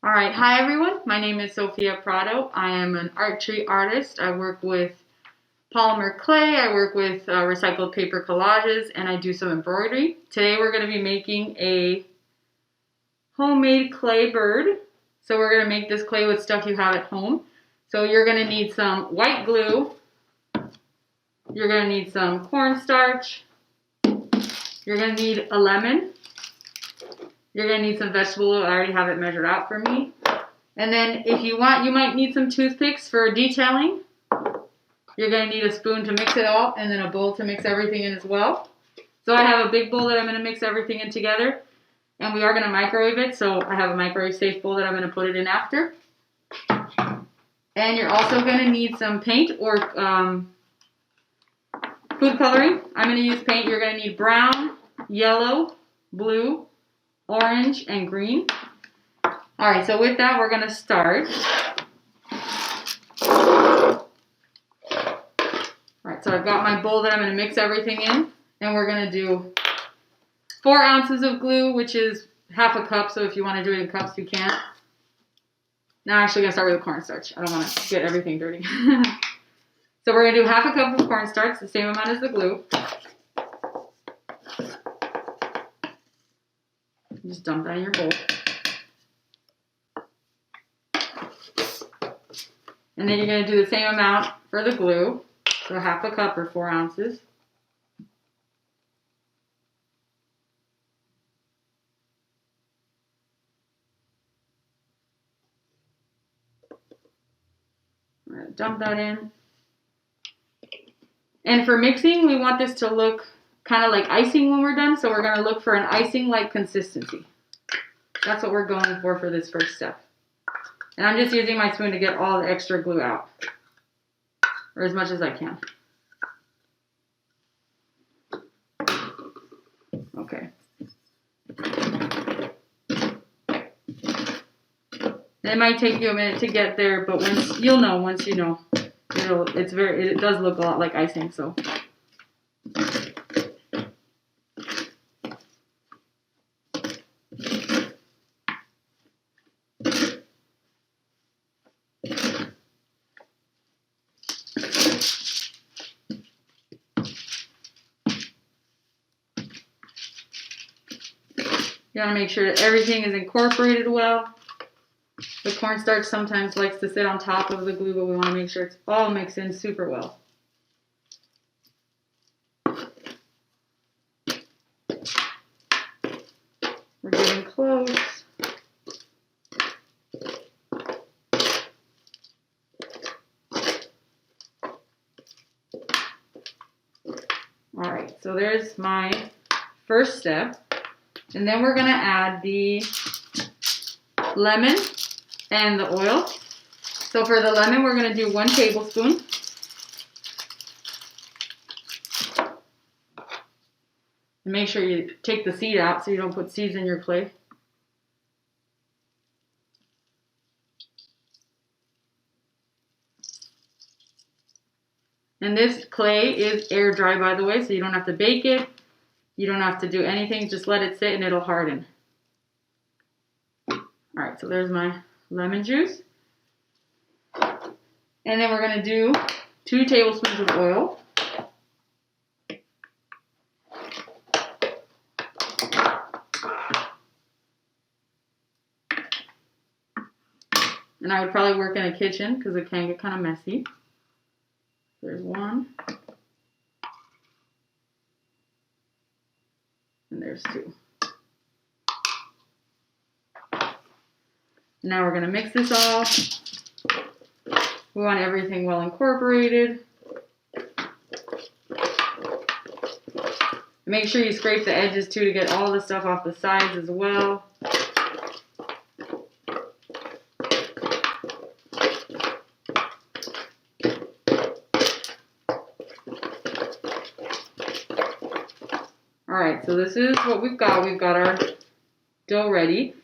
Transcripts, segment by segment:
All right, hi everyone. My name is Sofia Prado. I am an art tree artist. I work with polymer clay, I work with recycled paper collages, and I do some embroidery. Today we're going to be making a homemade clay bird. So we're going to make this clay with stuff you have at home. So you're going to need some white glue. You're going to need some cornstarch. You're going to need a lemon. You're going to need some vegetable oil. I already have it measured out for me. And then if you want, you might need some toothpicks for detailing. You're going to need a spoon to mix it all and then a bowl to mix everything in as well. So I have a big bowl that I'm going to mix everything in together. And we are going to microwave it. So I have a microwave safe bowl that I'm going to put it in after. And you're also going to need some paint or food coloring. I'm going to use paint. You're going to need brown, yellow, blue, orange, and green. All right, so with that, we're going to start. All right, so I've got my bowl that I'm going to mix everything in, and we're going to do 4 ounces of glue, which is half a cup, so if you want to do it in cups, you can. Now, actually, I'm going to start with the cornstarch. I don't want to get everything dirty. So we're going to do half a cup of cornstarch, the same amount as the glue. Just dump that in your bowl. And then you're going to do the same amount for the glue. So half a cup or 4 ounces. We're going to dump that in. And for mixing, we want this to look kind of like icing when we're done. So we're going to look for an icing-like consistency. That's what we're going for this first step. And I'm just using my spoon to get all the extra glue out. Or as much as I can. Okay. It might take you a minute to get there, but once you know, it does look a lot like icing, so. You want to make sure that everything is incorporated well. The cornstarch sometimes likes to sit on top of the glue, but we want to make sure it's all mixed in super well. We're getting close. All right, so there's my first step. And then we're going to add the lemon and the oil. So for the lemon, we're going to do 1 tablespoon. And make sure you take the seed out so you don't put seeds in your clay. And this clay is air dry, by the way, so you don't have to bake it. You don't have to do anything, just let it sit and it'll harden. All right, so there's my lemon juice. And then we're going to do 2 tablespoons of oil. And I would probably work in a kitchen because it can get kind of messy. There's 1. And there's 2. Now we're going to mix this all. We want everything well incorporated. Make sure you scrape the edges too to get all the stuff off the sides as well. Alright, so this is what we've got. We've got our dough ready.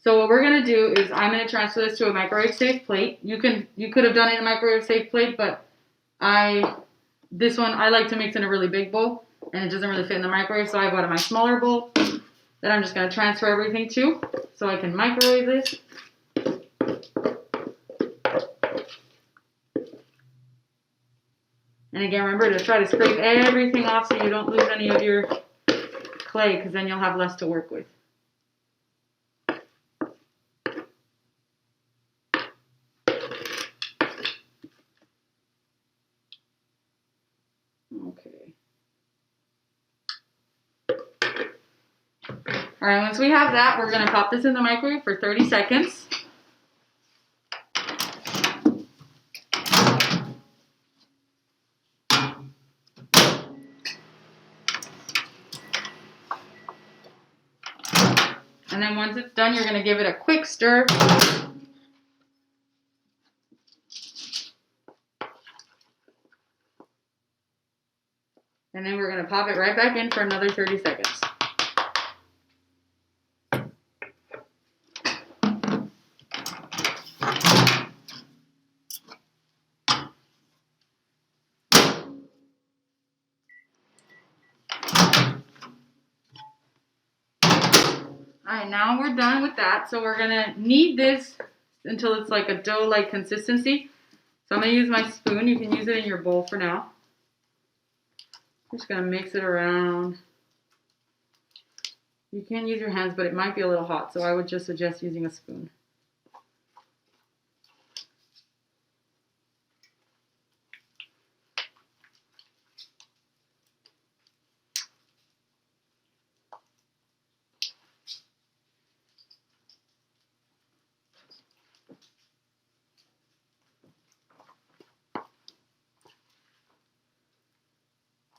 So what we're going to do is I'm going to transfer this to a microwave safe plate. You could have done it in a microwave safe plate, but this one I like to mix in a really big bowl and it doesn't really fit in the microwave, so I bought my smaller bowl that I'm just going to transfer everything to so I can microwave this. And again, remember to try to scrape everything off so you don't lose any of your clay, because then you'll have less to work with. Okay. All right, once we have that, we're going to pop this in the microwave for 30 seconds. And then once it's done, you're going to give it a quick stir. And then we're going to pop it right back in for another 30 seconds. Alright, now we're done with that. So we're going to knead this until it's like a dough-like consistency. So I'm going to use my spoon. You can use it in your bowl for now. I'm just going to mix it around. You can use your hands, but it might be a little hot, so I would just suggest using a spoon.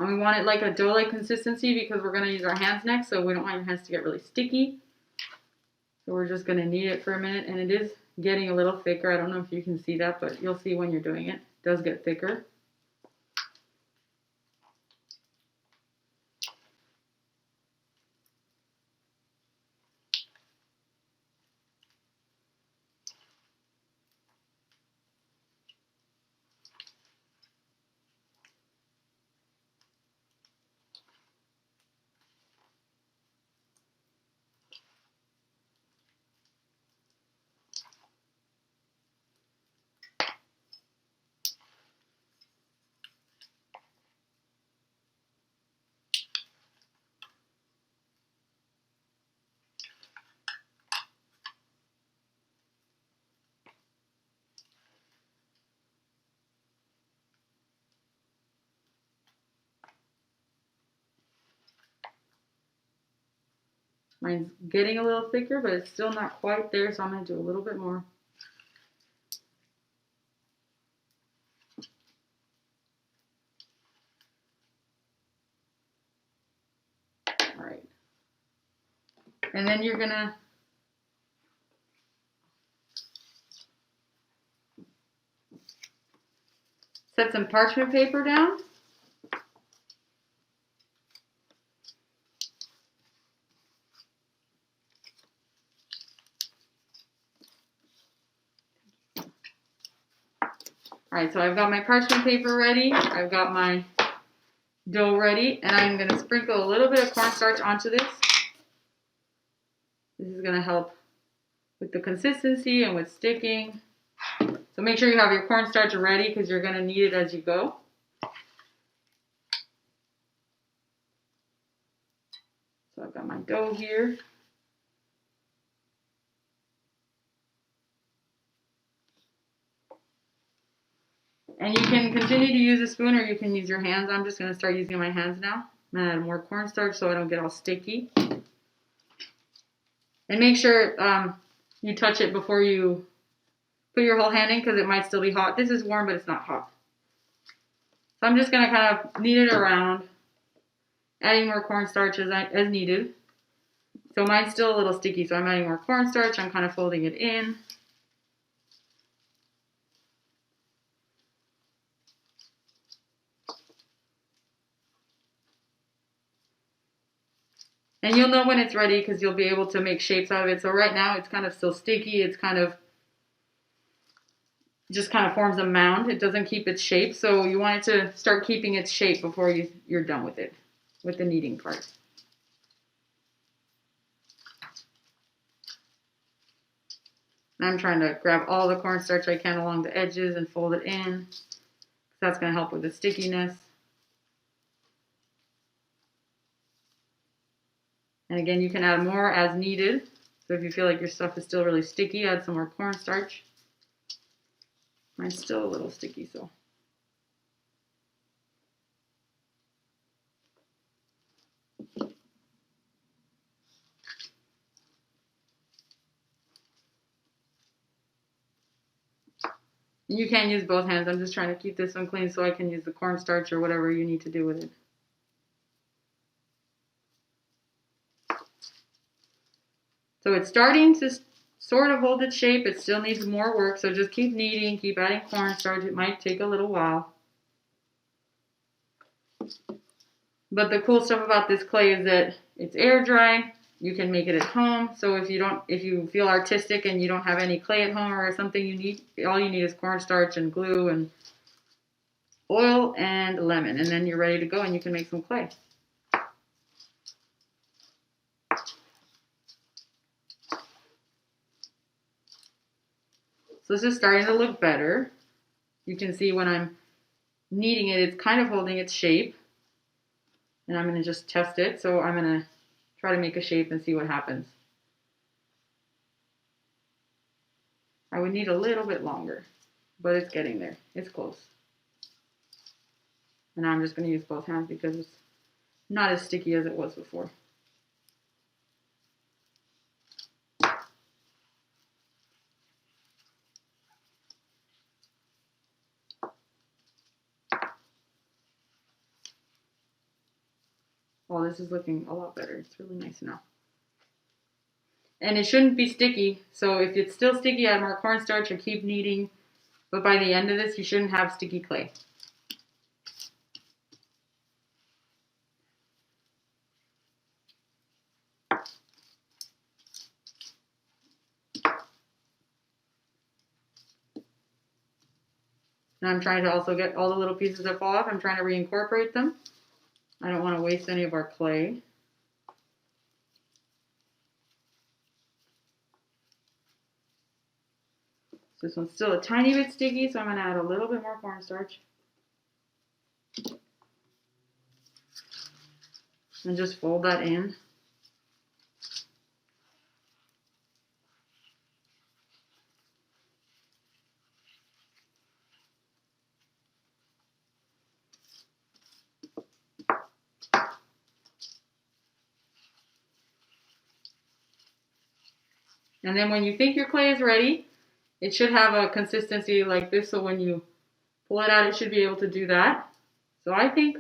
And we want it like a dough-like consistency because we're going to use our hands next, so we don't want your hands to get really sticky. So we're just going to knead it for a minute, and it is getting a little thicker. I don't know if you can see that, but you'll see when you're doing it. It does get thicker. Mine's getting a little thicker, but it's still not quite there, so I'm going to do a little bit more. All right. And then you're going to set some parchment paper down. Alright, so I've got my parchment paper ready, I've got my dough ready, and I'm going to sprinkle a little bit of cornstarch onto this. This is going to help with the consistency and with sticking. So make sure you have your cornstarch ready because you're going to need it as you go. So I've got my dough here. And you can continue to use a spoon or you can use your hands. I'm just going to start using my hands now. I'm going to add more cornstarch so I don't get all sticky. And make sure you touch it before you put your whole hand in because it might still be hot. This is warm, but it's not hot. So I'm just going to kind of knead it around, adding more cornstarch as needed. So mine's still a little sticky, so I'm adding more cornstarch. I'm kind of folding it in. And you'll know when it's ready because you'll be able to make shapes out of it. So right now it's kind of still sticky. It's just kind of forms a mound. It doesn't keep its shape. So you want it to start keeping its shape before you're done with it, with the kneading part. And I'm trying to grab all the cornstarch I can along the edges and fold it in. That's going to help with the stickiness. And again, you can add more as needed. So if you feel like your stuff is still really sticky, add some more cornstarch. Mine's still a little sticky, so. You can use both hands. I'm just trying to keep this one clean so I can use the cornstarch or whatever you need to do with it. So it's starting to sort of hold its shape. It still needs more work, so just keep kneading, keep adding cornstarch. It might take a little while. But the cool stuff about this clay is that it's air dry. You can make it at home. So if you feel artistic and you don't have any clay at home or something you need, all you need is cornstarch and glue and oil and lemon, and then you're ready to go and you can make some clay. So this is starting to look better. You can see when I'm kneading it, it's kind of holding its shape. And I'm going to just test it. So I'm going to try to make a shape and see what happens. I would need a little bit longer, but it's getting there. It's close. And now I'm just going to use both hands because it's not as sticky as it was before. Well, this is looking a lot better. It's really nice now. And it shouldn't be sticky. So if it's still sticky, add more cornstarch or keep kneading. But by the end of this, you shouldn't have sticky clay. And I'm trying to also get all the little pieces that fall off. I'm trying to reincorporate them. I don't want to waste any of our clay. This one's still a tiny bit sticky, so I'm going to add a little bit more cornstarch. And just fold that in. And then when you think your clay is ready, it should have a consistency like this, so when you pull it out, it should be able to do that. So I think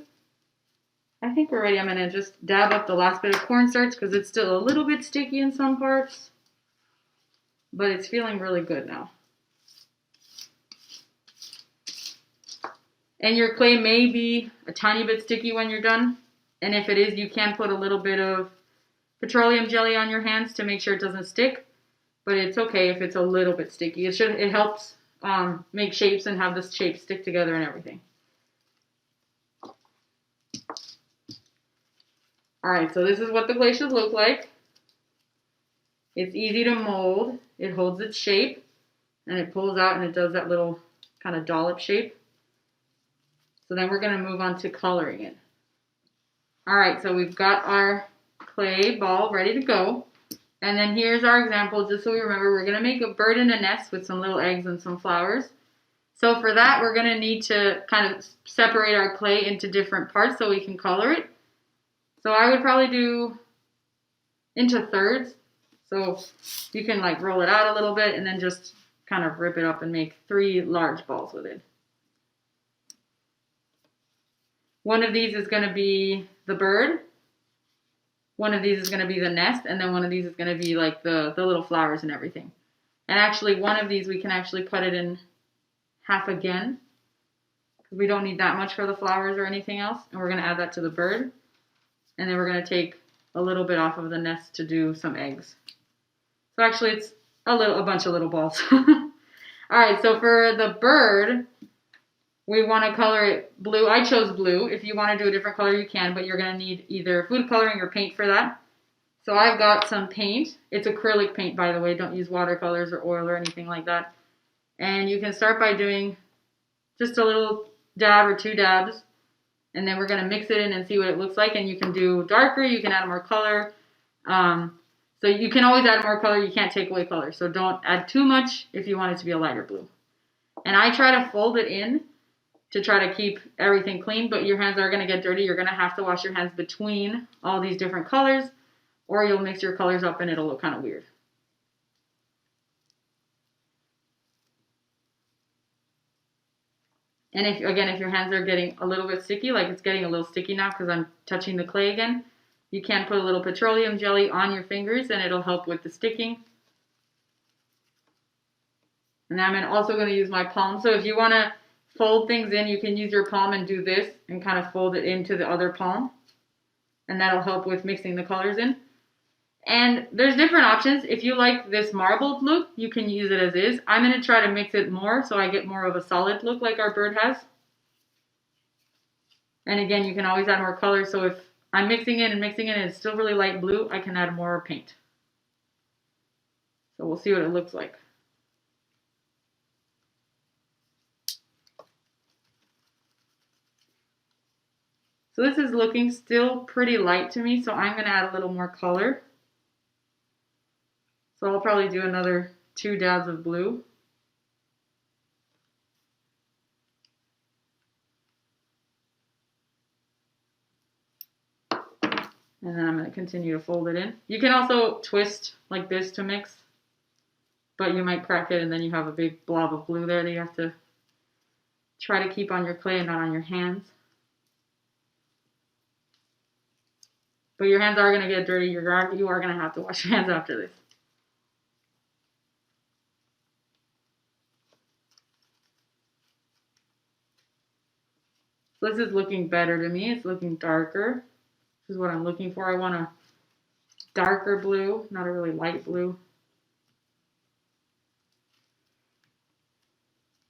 we're ready. I'm going to just dab up the last bit of cornstarch because it's still a little bit sticky in some parts, but it's feeling really good now. And your clay may be a tiny bit sticky when you're done, and if it is, you can put a little bit of petroleum jelly on your hands to make sure it doesn't stick. But it's okay if it's a little bit sticky. It helps make shapes and have the shapes stick together and everything. Alright, so this is what the clay should look like. It's easy to mold. It holds its shape. And it pulls out and it does that little kind of dollop shape. So then we're going to move on to coloring it. Alright, so we've got our clay ball ready to go. And then here's our example, just so we remember, we're going to make a bird in a nest with some little eggs and some flowers. So for that, we're going to need to kind of separate our clay into different parts so we can color it. So I would probably do into thirds. So you can like roll it out a little bit and then just kind of rip it up and make 3 large balls with it. One of these is going to be the bird. One of these is going to be the nest, and then one of these is going to be like the little flowers and everything. And actually, one of these we can actually cut it in half again, because we don't need that much for the flowers or anything else. And we're going to add that to the bird. And then we're going to take a little bit off of the nest to do some eggs. So actually, it's a bunch of little balls. All right, so for the bird, we want to color it blue. I chose blue. If you want to do a different color, you can, but you're going to need either food coloring or paint for that. So I've got some paint. It's acrylic paint, by the way. Don't use watercolors or oil or anything like that. And you can start by doing just a little dab or 2 dabs. And then we're going to mix it in and see what it looks like. And you can do darker, you can add more color. So you can always add more color, you can't take away color. So don't add too much if you want it to be a lighter blue. And I try to fold it in to try to keep everything clean, but your hands are going to get dirty. You're going to have to wash your hands between all these different colors, or you'll mix your colors up and it'll look kind of weird. And if your hands are getting a little bit sticky, like it's getting a little sticky now because I'm touching the clay again, you can put a little petroleum jelly on your fingers and it'll help with the sticking. And I'm also going to use my palm. So if you want to fold things in, you can use your palm and do this and kind of fold it into the other palm. And that'll help with mixing the colors in. And there's different options. If you like this marbled look, you can use it as is. I'm going to try to mix it more so I get more of a solid look like our bird has. And again, you can always add more color. So if I'm mixing it and it's still really light blue, I can add more paint. So we'll see what it looks like. So this is looking still pretty light to me, so I'm going to add a little more color. So I'll probably do another 2 dabs of blue. And then I'm going to continue to fold it in. You can also twist like this to mix, but you might crack it and then you have a big blob of blue there that you have to try to keep on your clay and not on your hands. But your hands are going to get dirty. You are going to have to wash your hands after this. So this is looking better to me. It's looking darker. This is what I'm looking for. I want a darker blue, not a really light blue.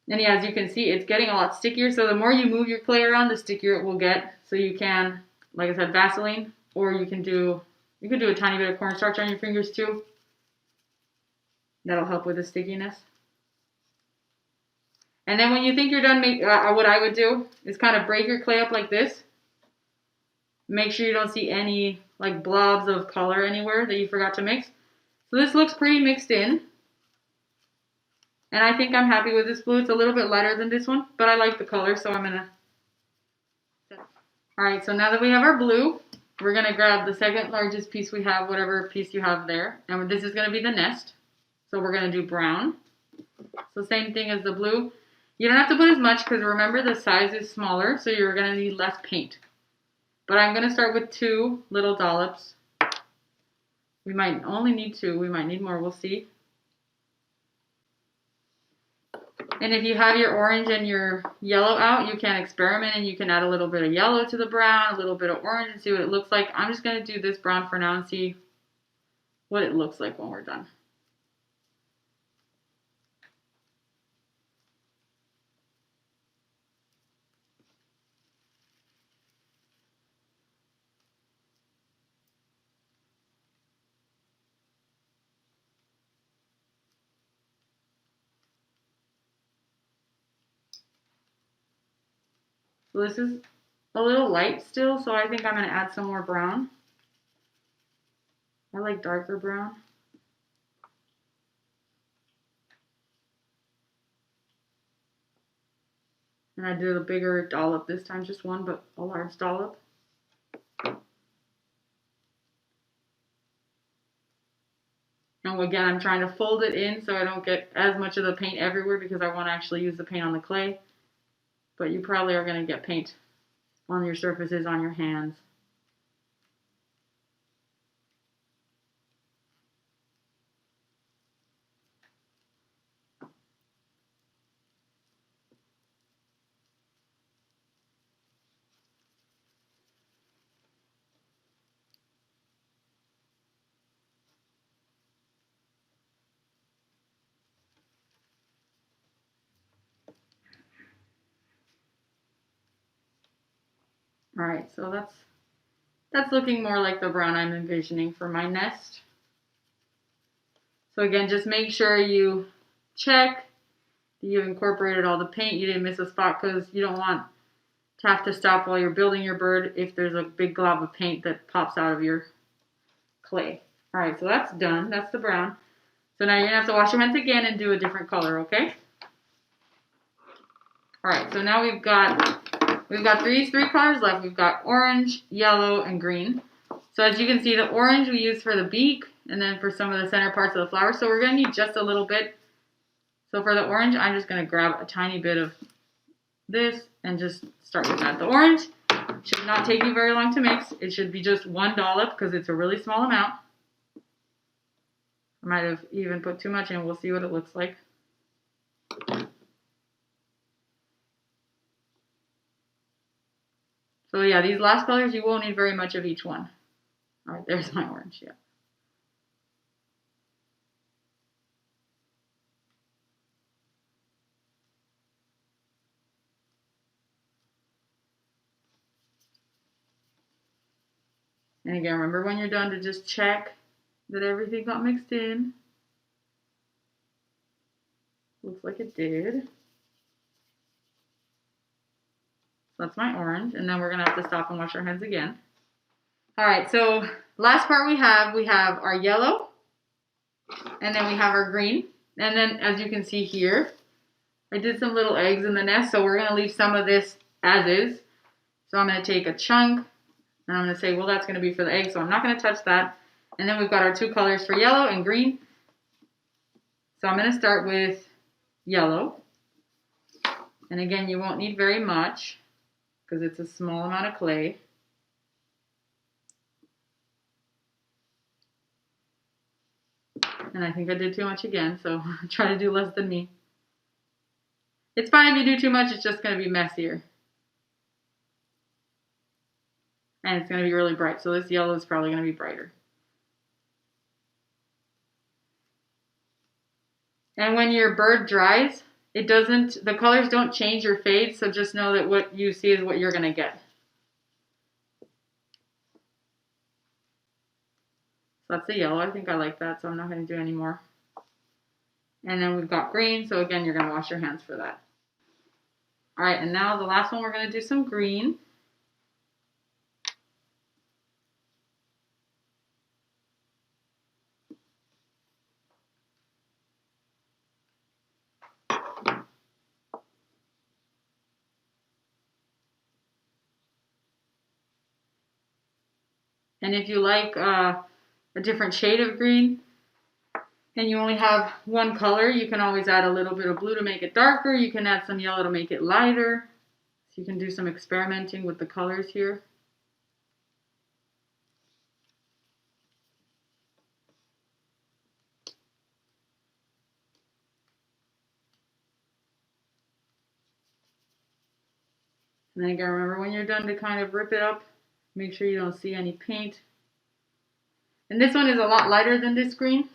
And yeah, as you can see, it's getting a lot stickier. So the more you move your clay around, the stickier it will get. So you can, like I said, Vaseline, or you can do a tiny bit of cornstarch on your fingers too. That'll help with the stickiness. And then when you think you're done, what I would do is kind of break your clay up like this. Make sure you don't see any like blobs of color anywhere that you forgot to mix. So this looks pretty mixed in. And I think I'm happy with this blue. It's a little bit lighter than this one, but I like the color, so I'm going to... Alright, so now that we have our blue, we're going to grab the second largest piece we have, whatever piece you have there. And this is going to be the nest. So we're going to do brown. So same thing as the blue. You don't have to put as much because remember the size is smaller, so you're going to need less paint. But I'm going to start with 2 little dollops. We might only need 2. We might need more. We'll see. And if you have your orange and your yellow out, you can experiment and you can add a little bit of yellow to the brown, a little bit of orange and see what it looks like. I'm just going to do this brown for now and see what it looks like when we're done. So this is a little light still, so I think I'm going to add some more brown. I like darker brown. And I did a bigger dollop this time, just one, but a large dollop. And again, I'm trying to fold it in so I don't get as much of the paint everywhere because I want to actually use the paint on the clay. But you probably are going to get paint on your surfaces, on your hands. All right, so that's looking more like the brown I'm envisioning for my nest. So again, just make sure you check that you've incorporated all the paint. You didn't miss a spot because you don't want have to stop while you're building your bird if there's a big glob of paint that pops out of your clay. All right, so that's done. That's the brown. So now you're gonna have to wash your hands again and do a different color, okay? All right, so now we've got these three colors left. We've got orange, yellow, and green. So as you can see, the orange we use for the beak and then for some of the center parts of the flower. So we're gonna need just a little bit. So for the orange, I'm just gonna grab a tiny bit of this and just start with that. The orange should not take you very long to mix. It should be just one dollop because it's a really small amount. I might have even put too much in. We'll see what it looks like. So yeah, these last colors, you won't need very much of each one. All right, there's my orange, yeah. And again, remember when you're done to just check that everything got mixed in. Looks like it did. So that's my orange, and then we're gonna have to stop and wash our hands again. All right, so last part we have our yellow, and then we have our green. And then as you can see here, I did some little eggs in the nest, so we're gonna leave some of this as is. So I'm gonna take a chunk, and I'm gonna say, well, that's gonna be for the egg, so I'm not gonna touch that. And then we've got our two colors for yellow and green. So I'm gonna start with yellow. And again, you won't need very much because it's a small amount of clay. And I think I did too much again, so try to do less than me. It's fine if you do too much, it's just going to be messier. And it's going to be really bright, so this yellow is probably going to be brighter. And when your bird dries, the colors don't change or fade, so just know that what you see is what you're going to get. So that's the yellow. I think I like that, so I'm not going to do any more. And then we've got green, so again, you're going to wash your hands for that. All right, and now the last one, we're going to do some green. And if you like a different shade of green and you only have one color, you can always add a little bit of blue to make it darker. You can add some yellow to make it lighter. So you can do some experimenting with the colors here. And then again, remember when you're done to kind of rip it up, make sure you don't see any paint. And this one is a lot lighter than this green,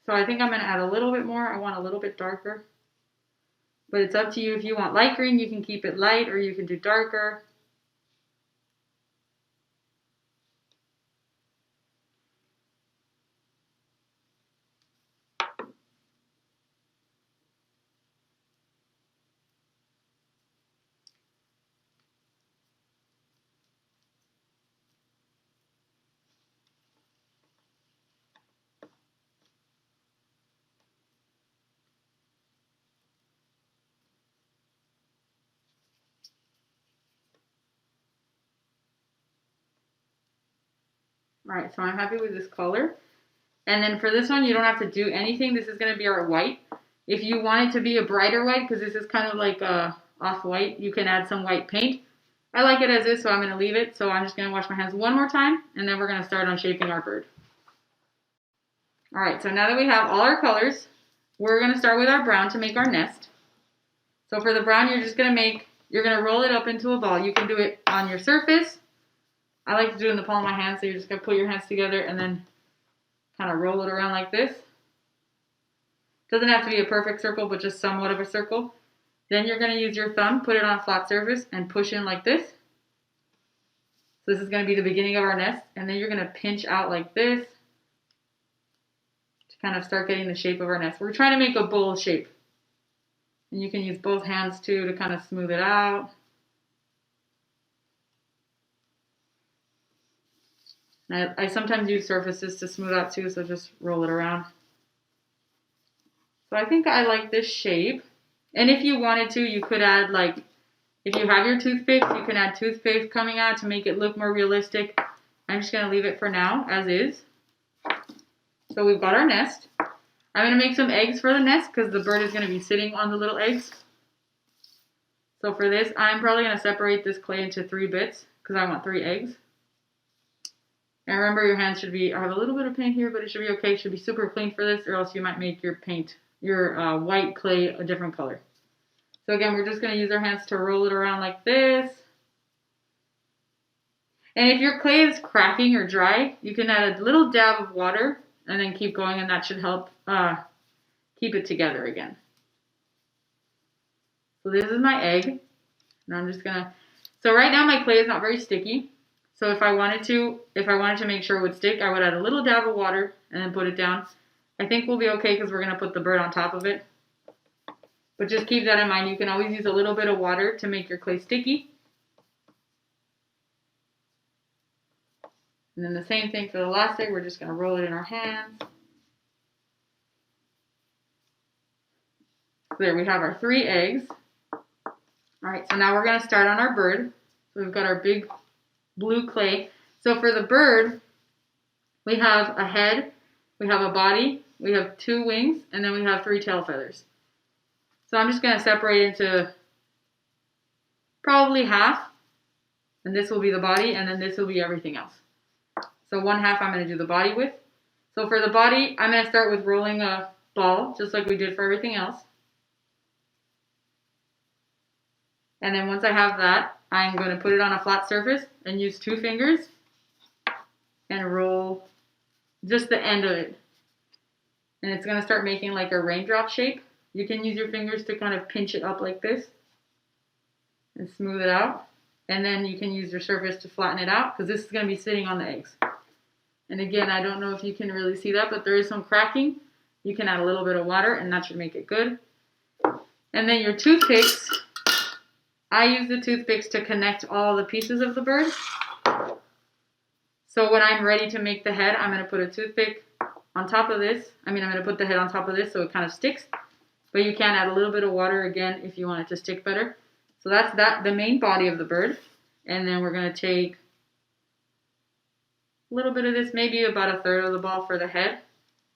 so I think I'm going to add a little bit more. I want a little bit darker. But it's up to you. If you want light green, you can keep it light, or you can do darker. All right, so I'm happy with this color. And then for this one, you don't have to do anything. This is going to be our white. If you want it to be a brighter white, because this is kind of like a off-white, you can add some white paint. I like it as is, so I'm going to leave it. So I'm just going to wash my hands one more time, and then we're going to start on shaping our bird. All right, so now that we have all our colors, we're going to start with our brown to make our nest. So for the brown, you're going to roll it up into a ball. You can do it on your surface. I like to do it in the palm of my hand, so you're just going to put your hands together and then kind of roll it around like this. Doesn't have to be a perfect circle, but just somewhat of a circle. Then you're going to use your thumb, put it on a flat surface, and push in like this. So this is going to be the beginning of our nest. And then you're going to pinch out like this to kind of start getting the shape of our nest. We're trying to make a bowl shape. And you can use both hands too to kind of smooth it out. And I sometimes use surfaces to smooth out too, so just roll it around. So I think I like this shape. And if you wanted to, you could add like, if you have your toothpicks, you can add toothpicks coming out to make it look more realistic. I'm just going to leave it for now as is. So we've got our nest. I'm going to make some eggs for the nest because the bird is going to be sitting on the little eggs. So for this, I'm probably going to separate this clay into 3 bits because I want 3 eggs. And remember, your hands should be, I have a little bit of paint here, but it should be okay. It should be super clean for this, or else you might make your paint, your white clay a different color. So again, we're just going to use our hands to roll it around like this. And if your clay is cracking or dry, you can add a little dab of water and then keep going, and that should help keep it together again. So this is my egg, and I'm just gonna, so right now my clay is not very sticky. So if I wanted to make sure it would stick, I would add a little dab of water and then put it down. I think we'll be okay because we're gonna put the bird on top of it. But just keep that in mind. You can always use a little bit of water to make your clay sticky. And then the same thing for the last egg. We're just gonna roll it in our hands. So there we have our 3 eggs. All right, so now we're gonna start on our bird. So we've got our big blue clay. So for the bird, we have a head, we have a body, we have 2 wings, and then we have 3 tail feathers. So I'm just going to separate into probably half, and this will be the body, and then this will be everything else. So 1/2 I'm going to do the body with. So for the body, I'm going to start with rolling a ball, just like we did for everything else. And then once I have that, I'm going to put it on a flat surface and use 2 fingers and roll just the end of it. And it's going to start making like a raindrop shape. You can use your fingers to kind of pinch it up like this and smooth it out. And then you can use your surface to flatten it out because this is going to be sitting on the eggs. And again, I don't know if you can really see that, but there is some cracking. You can add a little bit of water and that should make it good. And then your toothpicks, I use the toothpicks to connect all the pieces of the bird. So when I'm ready to make the head, I'm going to put a toothpick on top of this. I'm going to put the head on top of this so it kind of sticks. But you can add a little bit of water again if you want it to stick better. So that's the main body of the bird. And then we're going to take a little bit of this, maybe about 1/3 of the ball for the head.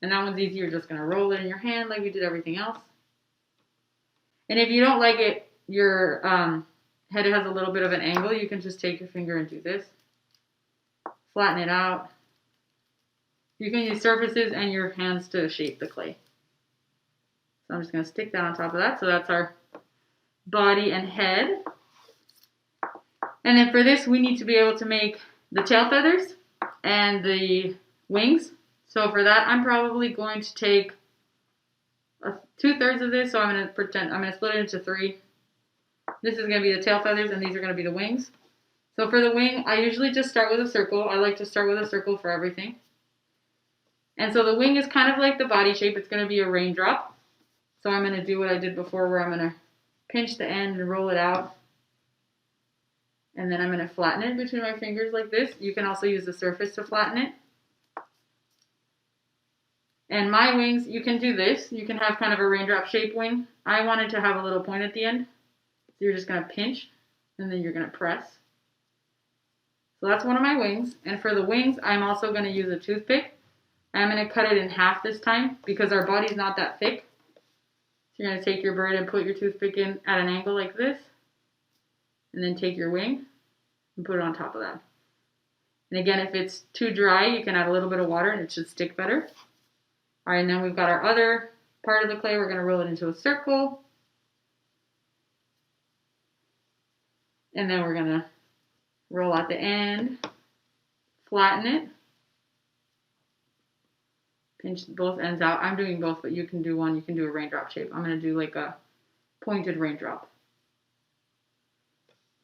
And that one's easy. You're just going to roll it in your hand like we did everything else. And if you don't like it, your head has a little bit of an angle, you can just take your finger and do this. Flatten it out. You can use surfaces and your hands to shape the clay. So I'm just going to stick that on top of that. So that's our body and head. And then for this, we need to be able to make the tail feathers and the wings. So for that, I'm probably going to take 2/3 of this. So I'm going to split it into 3. This is going to be the tail feathers and these are going to be the wings. So for the wing, I usually just start with a circle. I like to start with a circle for everything. And so the wing is kind of like the body shape. It's going to be a raindrop. So I'm going to do what I did before where I'm going to pinch the end and roll it out. And then I'm going to flatten it between my fingers like this. You can also use the surface to flatten it. And my wings, you can do this. You can have kind of a raindrop shape wing. I wanted to have a little point at the end. So you're just going to pinch and then you're going to press. So that's one of my wings. And for the wings, I'm also going to use a toothpick. I'm going to cut it in half this time because our body's not that thick. So you're going to take your bird and put your toothpick in at an angle like this. And then take your wing and put it on top of that. And again, if it's too dry, you can add a little bit of water and it should stick better. All right, and then we've got our other part of the clay. We're going to roll it into a circle. And then we're going to roll out the end, flatten it, pinch both ends out. I'm doing both, but you can do one. You can do a raindrop shape. I'm going to do like a pointed raindrop.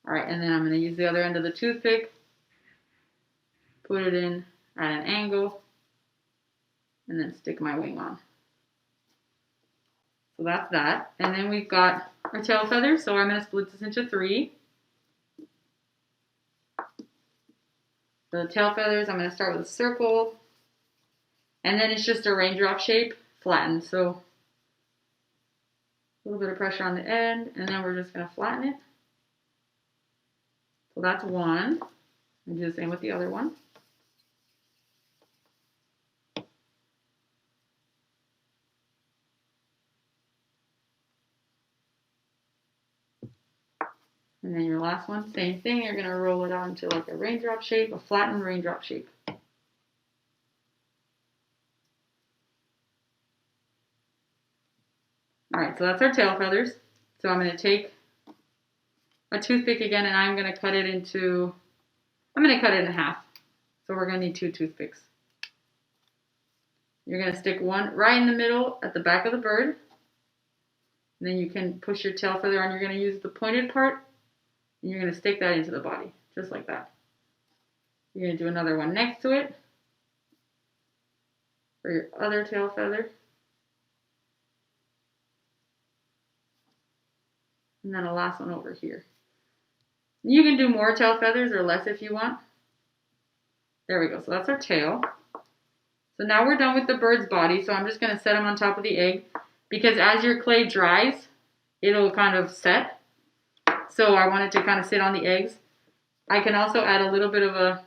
All right, and then I'm going to use the other end of the toothpick, put it in at an angle, and then stick my wing on. So that's that. And then we've got our tail feathers. So I'm going to split this into 3. For the tail feathers, I'm going to start with a circle. And then it's just a raindrop shape, flattened. So a little bit of pressure on the end, and then we're just going to flatten it. So that's one. And do the same with the other one. And then your last one, same thing. You're going to roll it out into like a raindrop shape, a flattened raindrop shape. All right, so that's our tail feathers. So I'm going to take a toothpick again, and I'm going to cut it in half. So we're going to need 2 toothpicks. You're going to stick one right in the middle at the back of the bird. And then you can push your tail feather on. You're going to use the pointed part, and you're going to stick that into the body, just like that. You're going to do another one next to it for your other tail feather. And then a last one over here. You can do more tail feathers or less if you want. There we go. So that's our tail. So now we're done with the bird's body. So I'm just going to set them on top of the egg, because as your clay dries, it'll kind of set. So I want it to kind of sit on the eggs. I can also add a little bit of a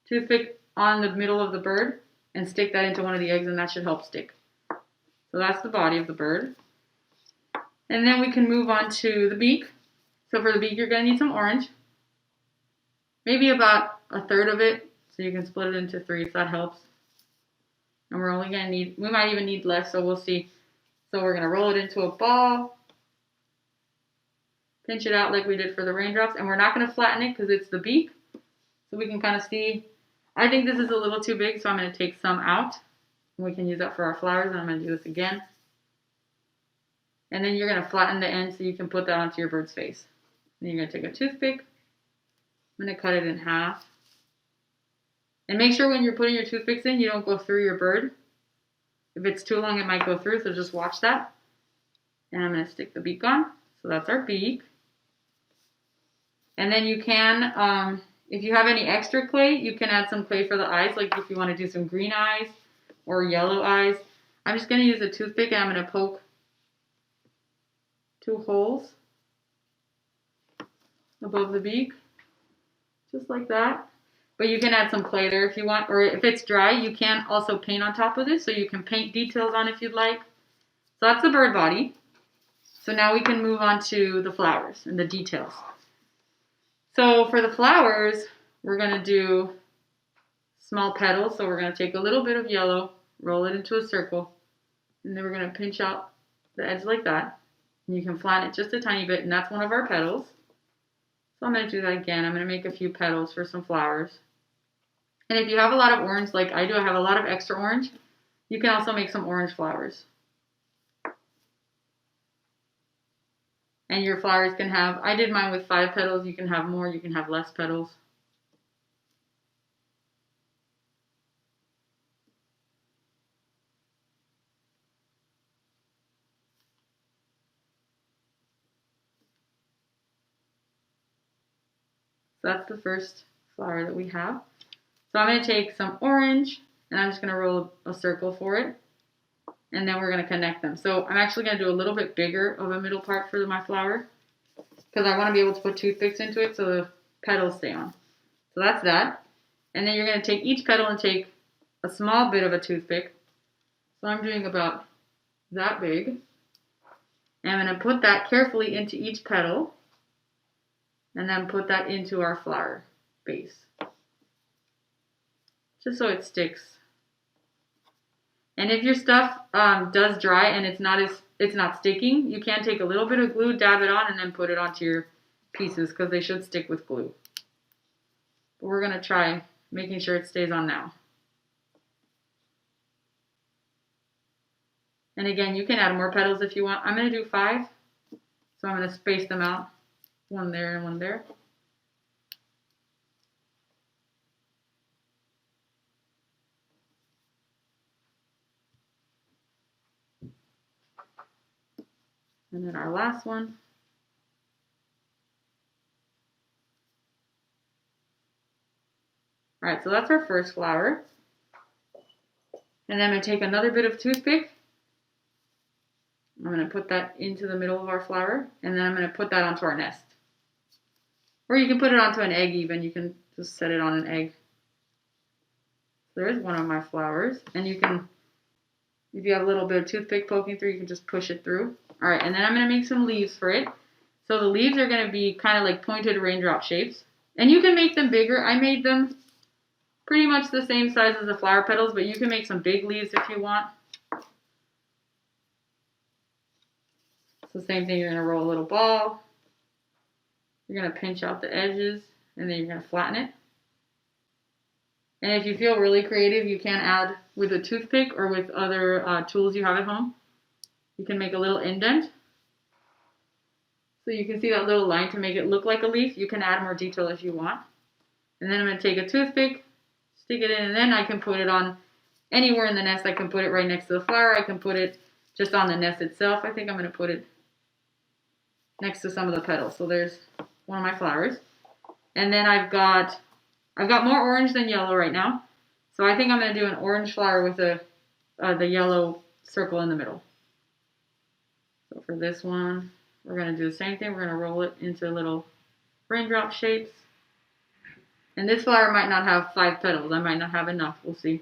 toothpick on the middle of the bird and stick that into one of the eggs, and that should help stick. So that's the body of the bird. And then we can move on to the beak. So for the beak, you're going to need some orange. Maybe about a third of it, so you can split it into 3 if that helps. And we're only going to need, we might even need less, so we'll see. So we're going to roll it into a ball. Pinch it out like we did for the raindrops. And we're not going to flatten it because it's the beak. So we can kind of see. I think this is a little too big, so I'm going to take some out. And we can use that for our flowers, and I'm going to do this again. And then you're going to flatten the end so you can put that onto your bird's face. Then you're going to take a toothpick. I'm going to cut it in half. And make sure when you're putting your toothpicks in, you don't go through your bird. If it's too long, it might go through, so just watch that. And I'm going to stick the beak on. So that's our beak. And then you can, if you have any extra clay, you can add some clay for the eyes, like if you want to do some green eyes or yellow eyes. I'm just going to use a toothpick, and I'm going to poke 2 holes above the beak, just like that. But you can add some clay there if you want, or if it's dry, you can also paint on top of it, so you can paint details on if you'd like. So that's the bird body. So now we can move on to the flowers and the details. So for the flowers, we're going to do small petals. So we're going to take a little bit of yellow, roll it into a circle, and then we're going to pinch out the edge like that. And you can flatten it just a tiny bit, and that's one of our petals. So I'm going to do that again. I'm going to make a few petals for some flowers. And if you have a lot of orange, like I do, I have a lot of extra orange, you can also make some orange flowers. And your flowers can have, I did mine with 5 petals. You can have more, you can have less petals. So that's the first flower that we have. So I'm going to take some orange, and I'm just going to roll a circle for it. And then we're going to connect them. So I'm actually going to do a little bit bigger of a middle part for my flower, because I want to be able to put toothpicks into it so the petals stay on. So that's that. And then you're going to take each petal and take a small bit of a toothpick. So I'm doing about that big. And I'm going to put that carefully into each petal, and then put that into our flower base, just so it sticks. And if your stuff does dry and it's not sticking, you can take a little bit of glue, dab it on, and then put it onto your pieces, because they should stick with glue. But we're going to try making sure it stays on now. And again, you can add more petals if you want. I'm going to do 5. So I'm going to space them out. 1 there and 1 there. And then our last one. Alright, so that's our first flower. And then I'm going to take another bit of toothpick. I'm going to put that into the middle of our flower. And then I'm going to put that onto our nest. Or you can put it onto an egg even. You can just set it on an egg. There's one of my flowers. And you can, if you have a little bit of toothpick poking through, you can just push it through. Alright, and then I'm going to make some leaves for it. So the leaves are going to be kind of like pointed raindrop shapes. And you can make them bigger. I made them pretty much the same size as the flower petals, but you can make some big leaves if you want. It's the same thing. You're going to roll a little ball. You're going to pinch out the edges, and then you're going to flatten it. And if you feel really creative, you can add with a toothpick or with other tools you have at home. You can make a little indent. So you can see that little line to make it look like a leaf. You can add more detail if you want. And then I'm going to take a toothpick, stick it in, and then I can put it on anywhere in the nest. I can put it right next to the flower. I can put it just on the nest itself. I think I'm going to put it next to some of the petals. So there's one of my flowers. And then I've got more orange than yellow right now. So I think I'm going to do an orange flower with the yellow circle in the middle. So for this one, we're going to do the same thing. We're going to roll it into little raindrop shapes. And this flower might not have 5 petals. I might not have enough. We'll see.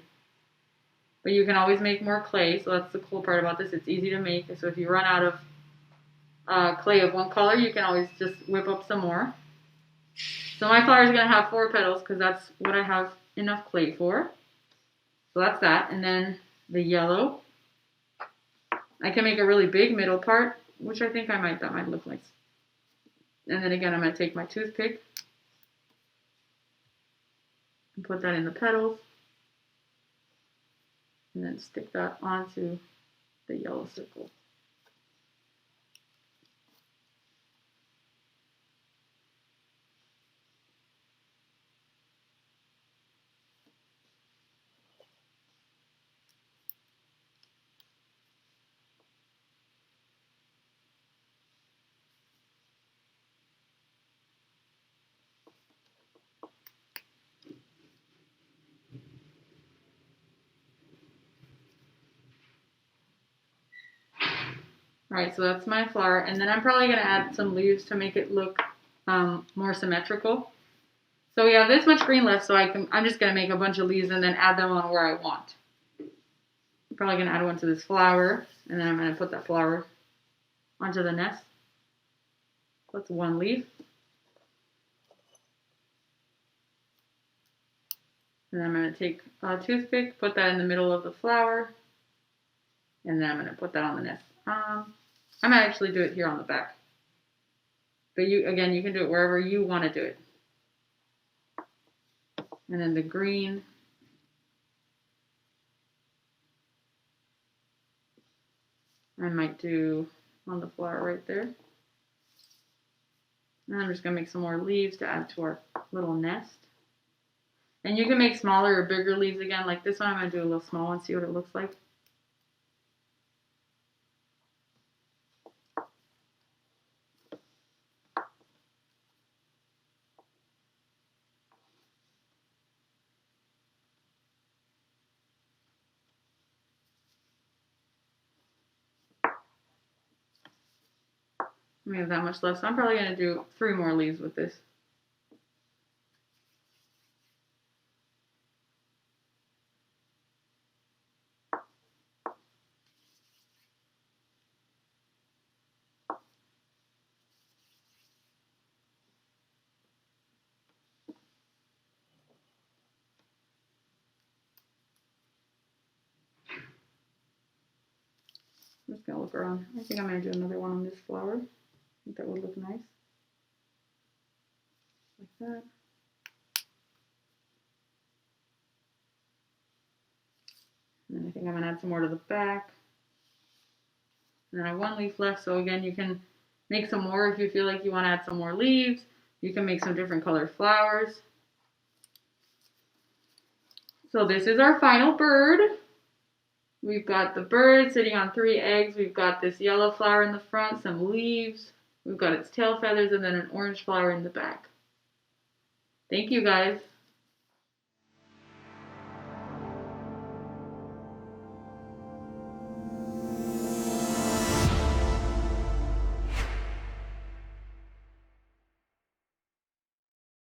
But you can always make more clay. So that's the cool part about this. It's easy to make. So if you run out of clay of one color, you can always just whip up some more. So my flower is going to have 4 petals because that's what I have enough clay for. So that's that. And then the yellow. I can make a really big middle part, which I think that might look nice. And then again, I'm going to take my toothpick and put that in the petals. And then stick that onto the yellow circle. Alright, so that's my flower. And then I'm probably going to add some leaves to make it look more symmetrical. So we have this much green left, so I'm just going to make a bunch of leaves and then add them on where I want. I'm probably going to add one to this flower, and then I'm going to put that flower onto the nest. That's one leaf. And then I'm going to take a toothpick, put that in the middle of the flower, and then I'm going to put that on the nest. I might actually do it here on the back. But you can do it wherever you want to do it. And then the green. I might do on the flower right there. And I'm just going to make some more leaves to add to our little nest. And you can make smaller or bigger leaves again. Like this one, I'm going to do a little small one, see what it looks like. We have that much left, so I'm probably going to do 3 more leaves with this. I'm just going to look around. I think I'm going to do another one on this flower. I think that would look nice. Like that. And then I think I'm going to add some more to the back. And then I have 1 leaf left, so again, you can make some more if you feel like you want to add some more leaves. You can make some different colored flowers. So this is our final bird. We've got the bird sitting on 3 eggs. We've got this yellow flower in the front, some leaves. We've got its tail feathers, and then an orange flower in the back. Thank you, guys.